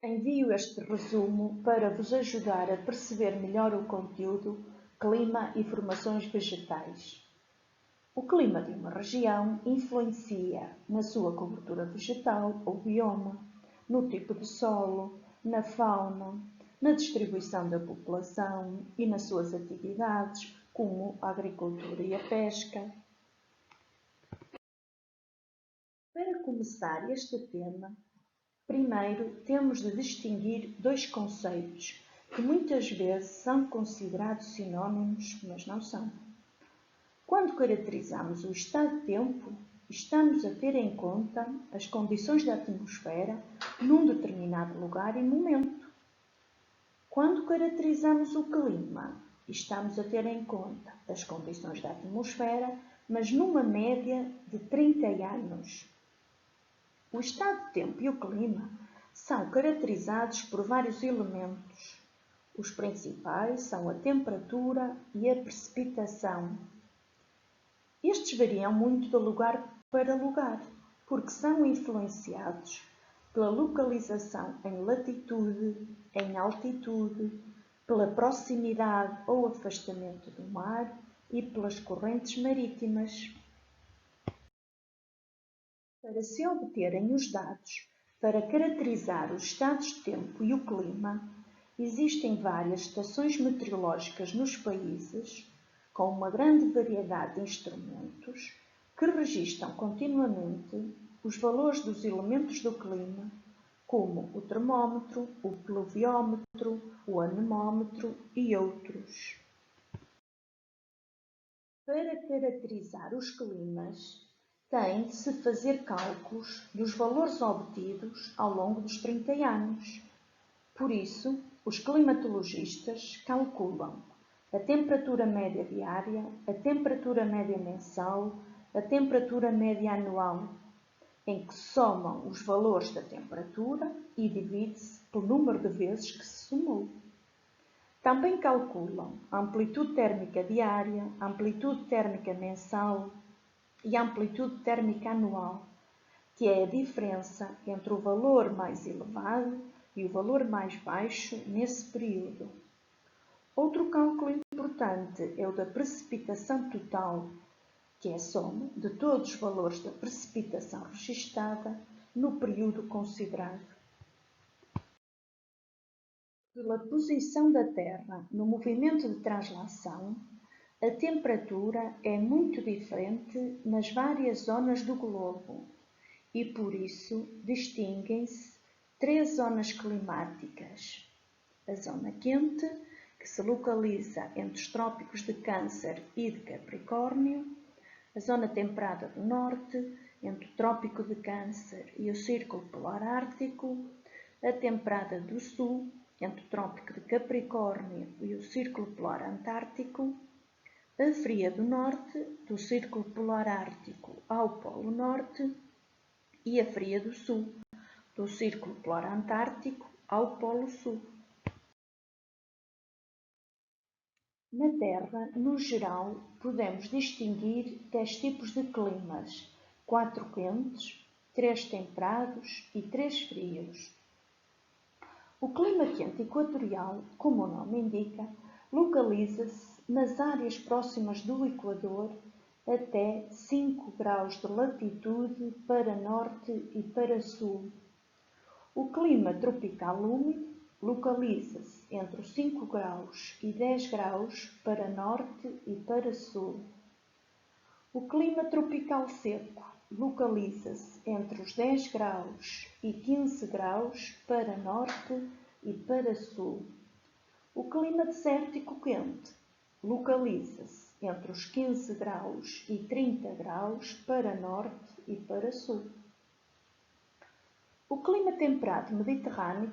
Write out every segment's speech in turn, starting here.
Envio este resumo para vos ajudar a perceber melhor o conteúdo Clima e Formações Vegetais. O clima de uma região influencia na sua cobertura vegetal ou bioma, no tipo de solo, na fauna, na distribuição da população e nas suas atividades, como a agricultura e a pesca. Para começar este tema, primeiro temos de distinguir dois conceitos que muitas vezes são considerados sinónimos, mas não são. Quando caracterizamos o estado de tempo, estamos a ter em conta as condições da atmosfera num determinado lugar e momento. Quando caracterizamos o clima, estamos a ter em conta as condições da atmosfera, mas numa média de 30 anos. O estado de tempo e o clima são caracterizados por vários elementos. Os principais são a temperatura e a precipitação. Estes variam muito de lugar para lugar, porque são influenciados pela localização em latitude, em altitude, pela proximidade ou afastamento do mar e pelas correntes marítimas. Para se obterem os dados para caracterizar os estados de tempo e o clima, existem várias estações meteorológicas nos países, com uma grande variedade de instrumentos que registram continuamente os valores dos elementos do clima, como o termómetro, o pluviómetro, o anemómetro e outros. Para caracterizar os climas, tem de se fazer cálculos dos valores obtidos ao longo dos 30 anos. Por isso, os climatologistas calculam a temperatura média diária, a temperatura média mensal, a temperatura média anual, em que somam os valores da temperatura e divide-se pelo número de vezes que se somou. Também calculam a amplitude térmica diária, a amplitude térmica mensal e a amplitude térmica anual, que é a diferença entre o valor mais elevado e o valor mais baixo nesse período. Outro cálculo importante é o da precipitação total, que é a soma de todos os valores da precipitação registada no período considerado. Pela posição da Terra no movimento de translação, a temperatura é muito diferente nas várias zonas do globo e, por isso, distinguem-se 3 zonas climáticas. A zona quente, que se localiza entre os trópicos de Câncer e de Capricórnio, a zona temperada do norte, entre o trópico de Câncer e o Círculo Polar Ártico, a temperada do sul, entre o trópico de Capricórnio e o Círculo Polar Antártico, a fria do norte, do Círculo Polar Ártico ao Polo Norte, e a fria do sul, do Círculo Polar Antártico ao Polo Sul. Na Terra, no geral, podemos distinguir 10 tipos de climas, 4 quentes, 3 temperados e 3 frios. O clima quente equatorial, como o nome indica, localiza-se nas áreas próximas do Equador até 5 graus de latitude para norte e para sul. O clima tropical úmido localiza-se entre os 5 graus e 10 graus para norte e para sul. O clima tropical seco localiza-se entre os 10 graus e 15 graus para norte e para sul. O clima desértico quente localiza-se entre os 15 graus e 30 graus para norte e para sul. O clima temperado mediterrâneo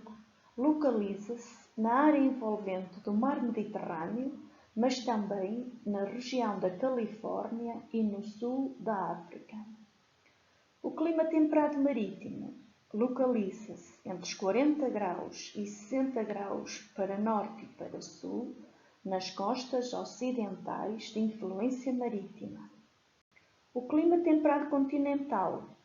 localiza-se na área envolvente do mar Mediterrâneo, mas também na região da Califórnia e no sul da África. O clima temperado marítimo localiza-se entre os 40 graus e 60 graus para norte e para sul, nas costas ocidentais de influência marítima. O clima temperado continental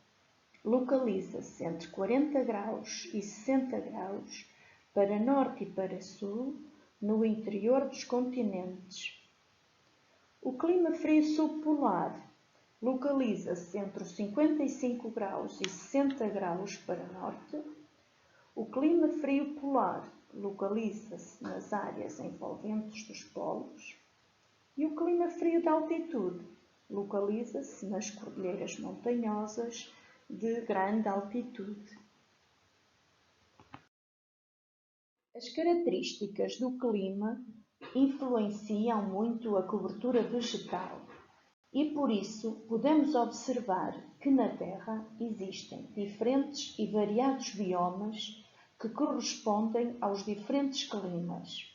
localiza-se entre 40 graus e 60 graus para norte e para sul, no interior dos continentes. O clima frio subpolar localiza-se entre os 55 graus e 60 graus para norte. O clima frio polar localiza-se nas áreas envolventes dos polos. E o clima frio de altitude localiza-se nas cordilheiras montanhosas de grande altitude. As características do clima influenciam muito a cobertura vegetal e, por isso, podemos observar que na Terra existem diferentes e variados biomas que correspondem aos diferentes climas.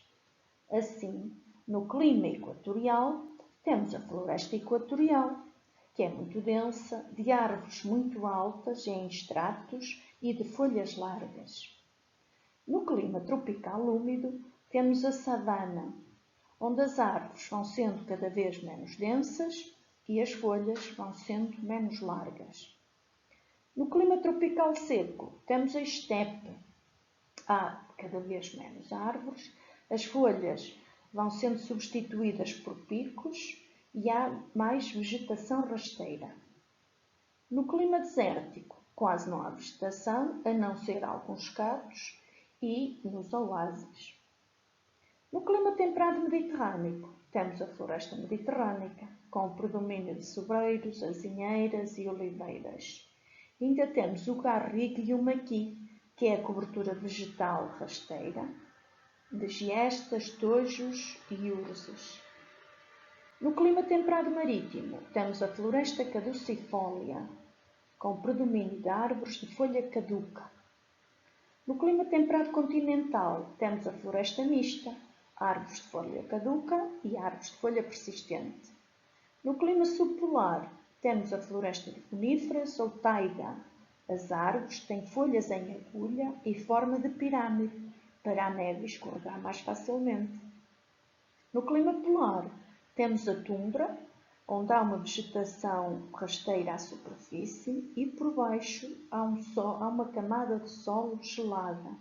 Assim, no clima equatorial, temos a floresta equatorial, que é muito densa, de árvores muito altas em estratos e de folhas largas. No clima tropical úmido, temos a savana, onde as árvores vão sendo cada vez menos densas e as folhas vão sendo menos largas. No clima tropical seco, temos a estepe. Há cada vez menos árvores, as folhas vão sendo substituídas por picos e há mais vegetação rasteira. No clima desértico, quase não há vegetação, a não ser alguns catos e nos oásis. No clima temperado mediterrâneo, temos a floresta mediterrânica, com o predomínio de sobreiros, azinheiras e oliveiras. E ainda temos o garrigo e o maqui, que é a cobertura vegetal rasteira, de giestas, tojos e urzes. No clima temperado marítimo, temos a floresta caducifólia, com predomínio de árvores de folha caduca. No clima temperado continental, temos a floresta mista, árvores de folha caduca e árvores de folha persistente. No clima subpolar, temos a floresta de coníferas ou taiga. As árvores têm folhas em agulha e forma de pirâmide, para a neve escorregar mais facilmente. No clima polar, temos a tundra, onde há uma vegetação rasteira à superfície e por baixo há uma camada de solo gelada.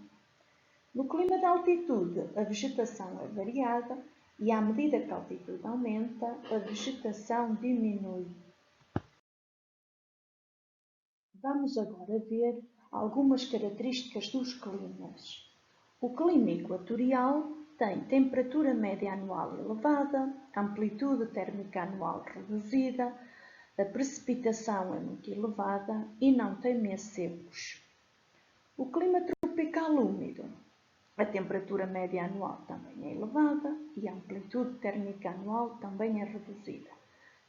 No clima de altitude, a vegetação é variada e, à medida que a altitude aumenta, a vegetação diminui. Vamos agora ver algumas características dos climas. O clima equatorial tem temperatura média anual elevada, amplitude térmica anual reduzida, a precipitação é muito elevada e não tem meses secos. O clima tropical úmido, a temperatura média anual também é elevada e a amplitude térmica anual também é reduzida.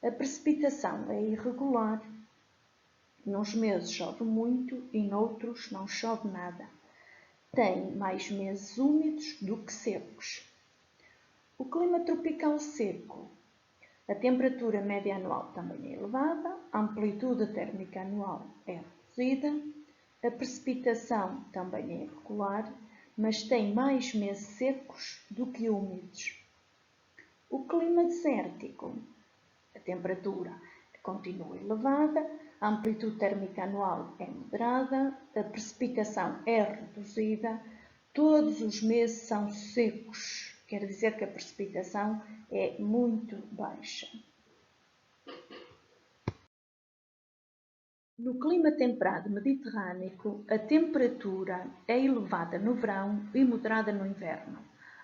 A precipitação é irregular. Nos meses chove muito e noutros não chove nada. Tem mais meses úmidos do que secos. O clima tropical seco. A temperatura média anual também é elevada, a amplitude térmica anual é reduzida, a precipitação também é irregular, mas tem mais meses secos do que úmidos. O clima desértico. A temperatura continua elevada, a amplitude térmica anual é moderada, a precipitação é reduzida, todos os meses são secos, quer dizer que a precipitação é muito baixa. No clima temperado mediterrâneo, a temperatura é elevada no verão e moderada no inverno.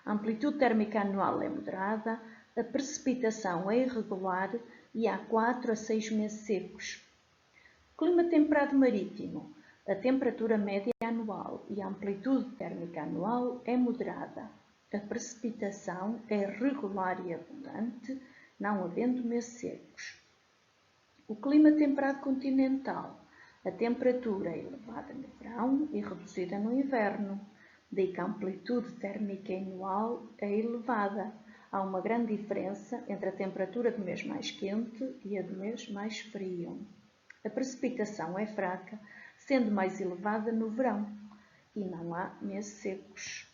A amplitude térmica anual é moderada, a precipitação é irregular e há 4 a 6 meses secos. Clima temperado marítimo. A temperatura média anual e a amplitude térmica anual é moderada. A precipitação é regular e abundante, não havendo meses secos. O clima temperado continental. A temperatura é elevada no verão e reduzida no inverno. Daí que a amplitude térmica anual é elevada. Há uma grande diferença entre a temperatura do mês mais quente e a do mês mais frio. A precipitação é fraca, sendo mais elevada no verão, e não há meses secos.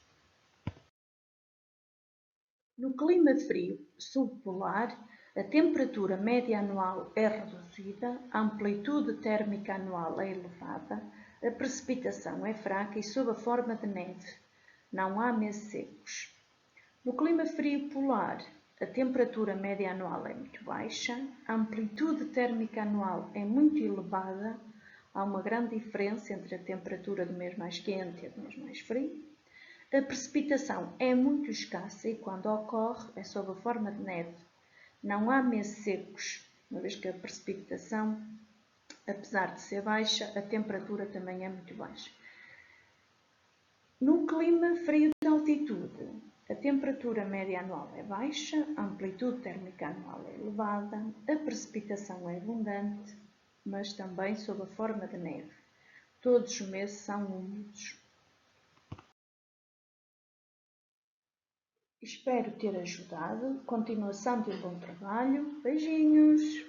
No clima frio subpolar, A temperatura média anual é reduzida, a amplitude térmica anual é elevada, a precipitação é fraca e sob a forma de neve. Não há meses secos. No clima frio polar, a temperatura média anual é muito baixa, a amplitude térmica anual é muito elevada, há uma grande diferença entre a temperatura do mês mais quente e a do mês mais frio. A precipitação é muito escassa e, quando ocorre, é sob a forma de neve. Não há meses secos, uma vez que a precipitação, apesar de ser baixa, a temperatura também é muito baixa. No clima frio de altitude, a temperatura média anual é baixa, a amplitude térmica anual é elevada, a precipitação é abundante, mas também sob a forma de neve. Todos os meses são úmidos. Espero ter ajudado. Continuação de um bom trabalho. Beijinhos!